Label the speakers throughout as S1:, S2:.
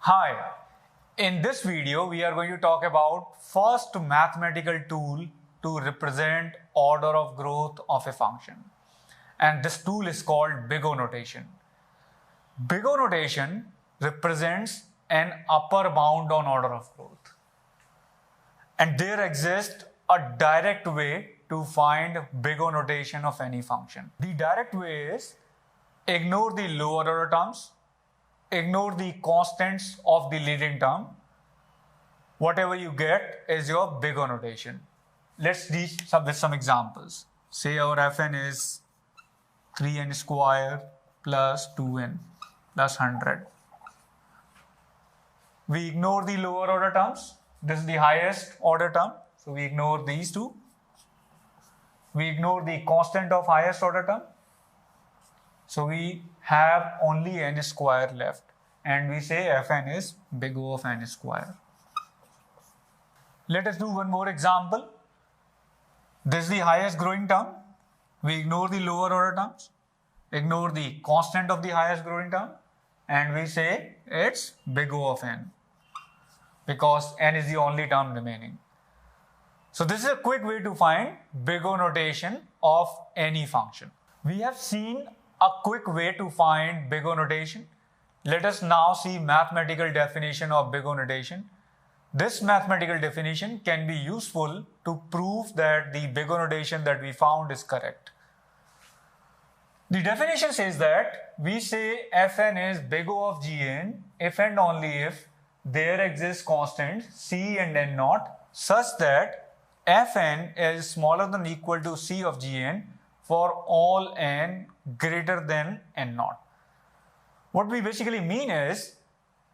S1: Hi, in this video we are going to talk about first mathematical tool to represent order of growth of a function, and this tool is called big O notation. Big O notation represents an upper bound on order of growth, and there exists a direct way to find big O notation of any function. The direct way is ignore the lower order terms, ignore the constants of the leading term. Whatever you get is your big O notation. Let's deal with some examples. Say our fn is 3n square plus 2n plus 100. We ignore the lower order terms. This is the highest order term, so we ignore these two. We ignore the constant of highest order term. So we have only n square left, and we say fn is big O of n square. Let us do one more example. This is the highest growing term. We ignore the lower order terms, ignore the constant of the highest growing term, and we say it's big O of n, because n is the only term remaining. So this is a quick way to find big O notation of any function. We have seen a quick way to find big O notation. Let us now see mathematical definition of big O notation. This mathematical definition can be useful to prove that the big O notation that we found is correct. The definition says that we say fn is big O of gn if and only if there exists constants c and n naught such that fn is smaller than or equal to c of gn for all n greater than n naught. What we basically mean is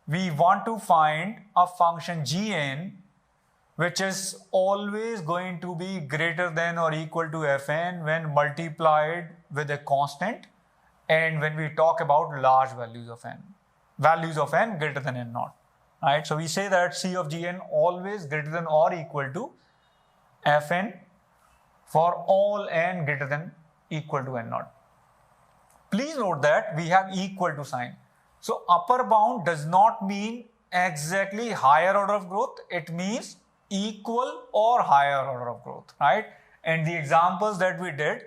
S1: we want to find a function gn which is always going to be greater than or equal to fn when multiplied with a constant and when we talk about large values of n greater than n naught. Right? So we say that c of gn always greater than or equal to fn for all n greater than equal to n naught. Please note that we have equal to sign. So upper bound does not mean exactly higher order of growth. It means equal or higher order of growth, right? And the examples that we did,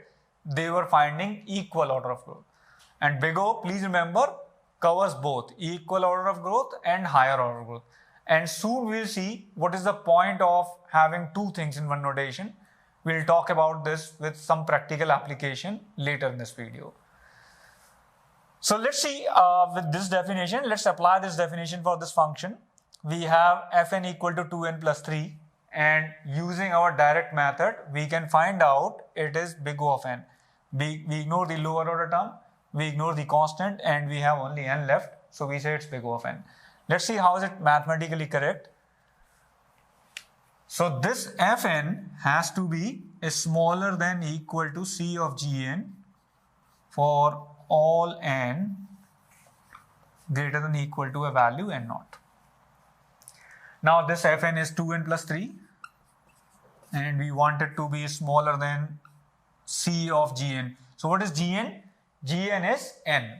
S1: they were finding equal order of growth. And big O, please remember, covers both equal order of growth and higher order of growth. And soon we'll see what is the point of having two things in one notation. We'll talk about this with some practical application later in this video. So let's see with this definition, let's apply this definition for this function. We have fn equal to 2n plus 3, and using our direct method, we can find out it is big O of n. We ignore the lower order term, we ignore the constant, and we have only n left, so we say it's big O of n. Let's see how is it mathematically correct. So this fn has to be smaller than equal to c of gn for all n greater than equal to a value n naught. Now this fn is 2n plus 3, and we want it to be smaller than c of gn. So what is gn? Gn is n,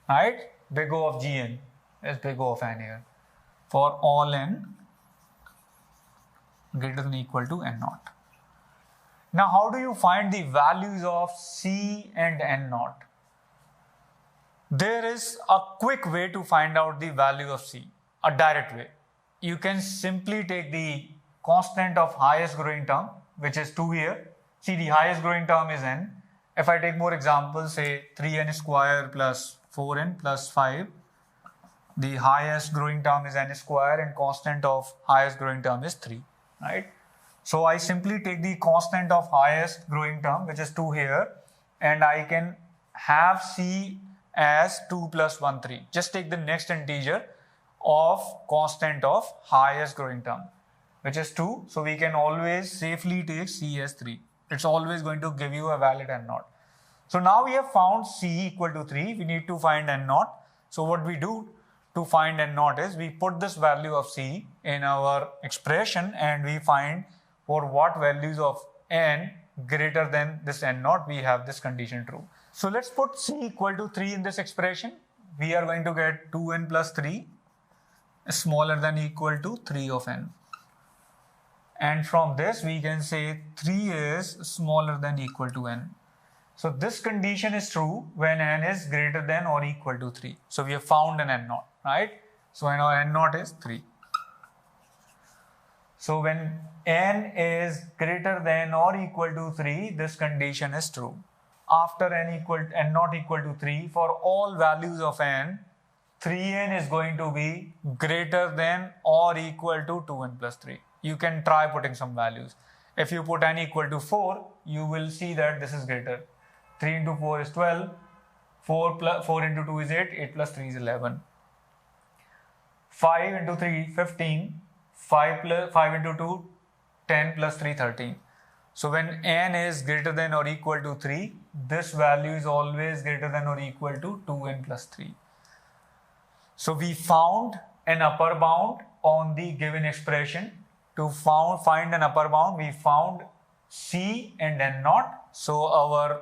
S1: right? Big O of gn is big O of n here for all n greater than equal to n naught. Now how do you find the values of c and n naught? There is a quick way to find out the value of c, a direct way. You can simply take the constant of highest growing term, which is 2 here. See, the highest growing term is n. If I take more examples, say 3n square plus 4n plus 5, the highest growing term is n square and constant of highest growing term is 3, right? So I simply take the constant of highest growing term, which is 2 here, and I can have c as 2 plus 1, 3. Just take the next integer of constant of highest growing term, which is 2. So we can always safely take c as 3. It's always going to give you a valid n naught. So now we have found c equal to 3. We need to find n naught. So what we do to find n naught is we put this value of c in our expression, and we find for what values of n greater than this n naught we have this condition true. So let's put c equal to 3 in this expression. we are going to get 2n plus 3 is smaller than or equal to 3 of n. And from this we can say 3 is smaller than or equal to n. So this condition is true when n is greater than or equal to 3. So we have found an n naught, right? So now n naught is 3. So when n is greater than or equal to 3, this condition is true. After n not equal to 3, for all values of n, 3n is going to be greater than or equal to 2n plus 3. You can try putting some values. If you put n equal to 4, you will see that this is greater. 3 into 4 is 12, 4 into 2 is 8, 8 plus 3 is 11. 5 into 3, 15, 5 into 2, 10 plus 3, 13. So when n is greater than or equal to 3, this value is always greater than or equal to 2n plus 3. So we found an upper bound on the given expression. To find an upper bound, we found C and n naught. So our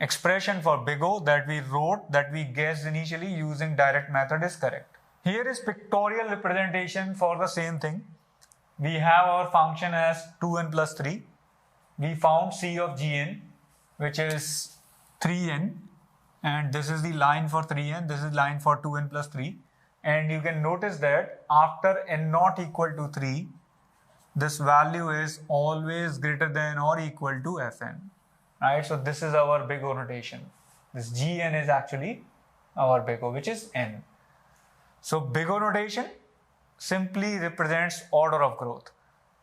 S1: expression for big O that we wrote, that we guessed initially using direct method is correct. Here is pictorial representation for the same thing. We have our function as 2n plus 3. We found C of Gn, which is 3n, and this is the line for 3n, this is line for 2n plus 3. And you can notice that after n naught equal to 3, this value is always greater than or equal to fn. Right? So this is our big O notation. This Gn is actually our big O, which is n. So big O notation simply represents order of growth.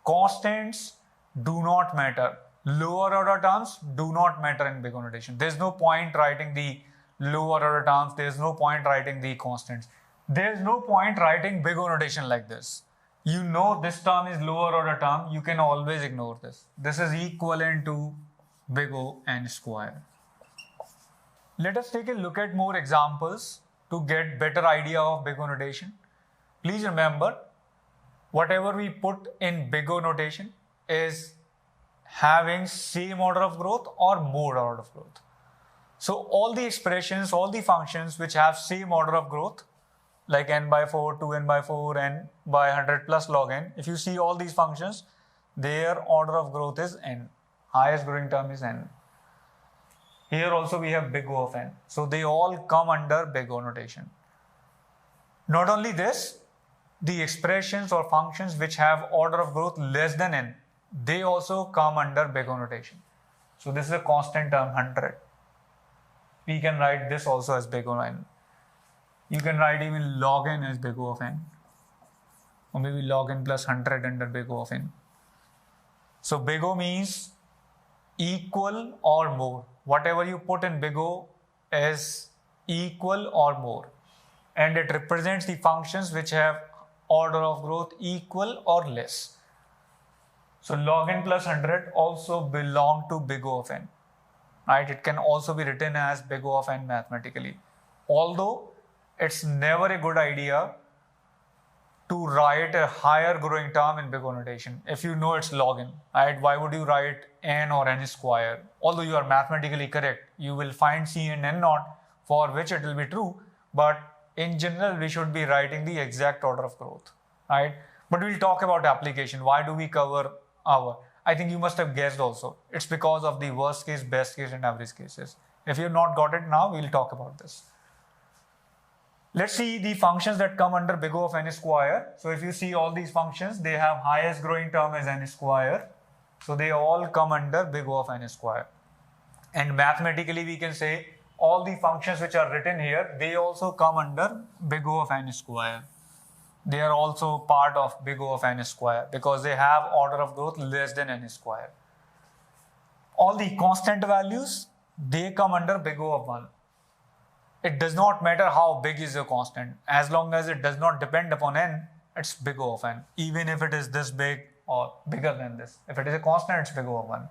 S1: Constants do not matter. Lower order terms do not matter in big O notation. There's no point writing the lower order terms. There's no point writing the constants. There's no point writing big O notation like this. You know this term is lower order term. You can always ignore this. This is equivalent to big O n square. Let us take a look at more examples to get better idea of big O notation. Please remember, whatever we put in big O notation is having same order of growth or more order of growth. So all the expressions, all the functions which have same order of growth, like n by 4, 2n by 4, n by 100 plus log n, if you see all these functions, their order of growth is n. Highest growing term is n. Here also we have big O of n. So they all come under big O notation. Not only this, the expressions or functions which have order of growth less than n, they also come under big O notation. So this is a constant term 100. We can write this also as big O n. You can write even log n as big O of n, or maybe log n plus 100 under big O of n. So big O means equal or more. Whatever you put in big O is equal or more, and it represents the functions which have order of growth equal or less. So log n plus 100 also belong to big O of n. Right? It can also be written as big O of n mathematically. Although it's never a good idea to write a higher growing term in big O notation. If you know it's log n, right? Why would you write n or n square? Although you are mathematically correct, you will find C and n naught for which it will be true, but in general we should be writing the exact order of growth, right? But we'll talk about application. Why do we cover our? I think you must have guessed also. It's because of the worst case, best case and average cases. If you have not got it now, we'll talk about this. Let's see the functions that come under big O of n square. So if you see all these functions, they have highest growing term as n square. So they all come under big O of n square. And mathematically we can say all the functions which are written here, they also come under big O of n square. They are also part of big O of n square because they have order of growth less than n square. All the constant values, they come under big O of 1. It does not matter how big is your constant. As long as it does not depend upon n, it's big O of n. Even if it is this big or bigger than this. If it is a constant, it's big O of 1.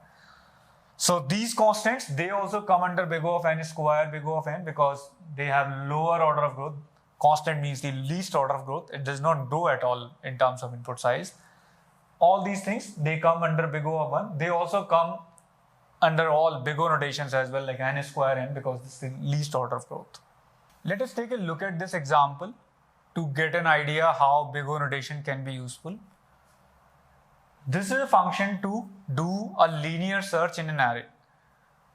S1: So these constants, they also come under big O of n square, big O of n, because they have lower order of growth. Constant means the least order of growth. It does not grow at all in terms of input size. All these things, they come under big O of 1. They also come under all big O notations as well, like n square n, because this is the least order of growth. Let us take a look at this example to get an idea how big O notation can be useful. This is a function to do a linear search in an array.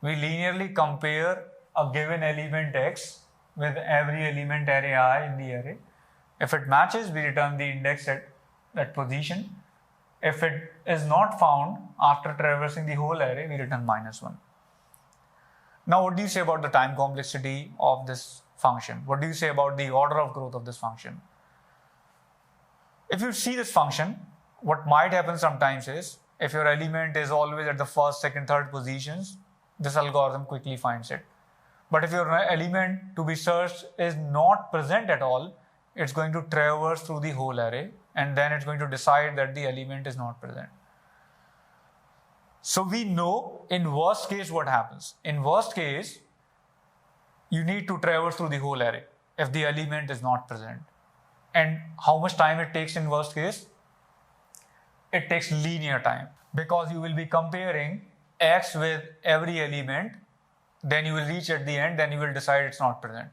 S1: We linearly compare a given element x with every element array I in the array. If it matches, we return the index at that position. If it is not found after traversing the whole array, we return -1. Now, what do you say about the time complexity of this function? What do you say about the order of growth of this function? If you see this function, what might happen sometimes is, if your element is always at the first, second, third positions, this algorithm quickly finds it. But if your element to be searched is not present at all, it's going to traverse through the whole array, and then it's going to decide that the element is not present. So we know in worst case what happens. In worst case, you need to traverse through the whole array if the element is not present. And how much time it takes in worst case? It takes linear time, because you will be comparing x with every element, then you will reach at the end, then you will decide it's not present.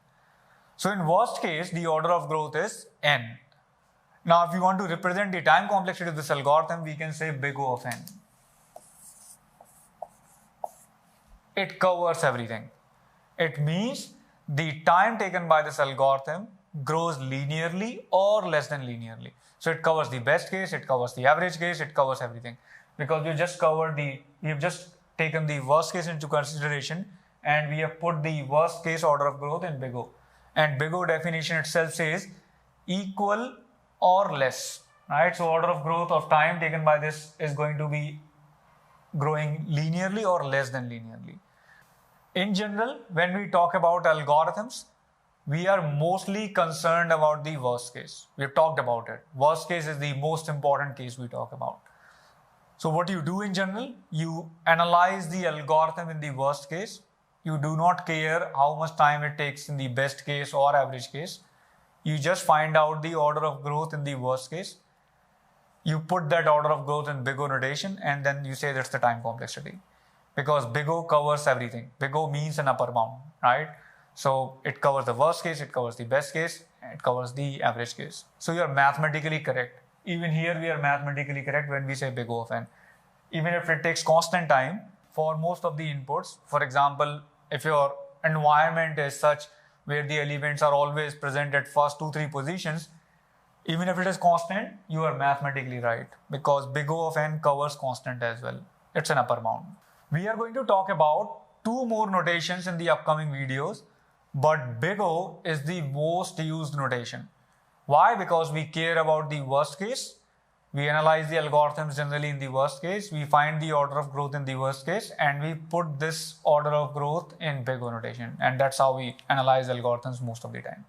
S1: So in worst case, the order of growth is n. Now, if you want to represent the time complexity of this algorithm, we can say big O of n. It covers everything. It means the time taken by this algorithm grows linearly or less than linearly. So it covers the best case, it covers the average case, it covers everything. Because we have just taken the worst case into consideration, and we have put the worst case order of growth in big O. And big O definition itself says equal or less, right? So order of growth of time taken by this is going to be growing linearly or less than linearly. In general, when we talk about algorithms, we are mostly concerned about the worst case. We've talked about it. Worst case is the most important case we talk about. So what you do in general, you analyze the algorithm in the worst case. You do not care how much time it takes in the best case or average case. You just find out the order of growth in the worst case. You put that order of growth in big O notation, and then you say that's the time complexity. Because big O covers everything. Big O means an upper bound, right? So it covers the worst case, it covers the best case, it covers the average case. So you are mathematically correct. Even here we are mathematically correct when we say big O of n. Even if it takes constant time for most of the inputs. For example, if your environment is such where the elements are always present at first 2-3 positions, even if it is constant, you are mathematically right, because big O of n covers constant as well. It's an upper bound. We are going to talk about 2 more notations in the upcoming videos, but big O is the most used notation. Why? Because we care about the worst case. We analyze the algorithms generally in the worst case. We find the order of growth in the worst case, and we put this order of growth in big O notation. And that's how we analyze algorithms most of the time.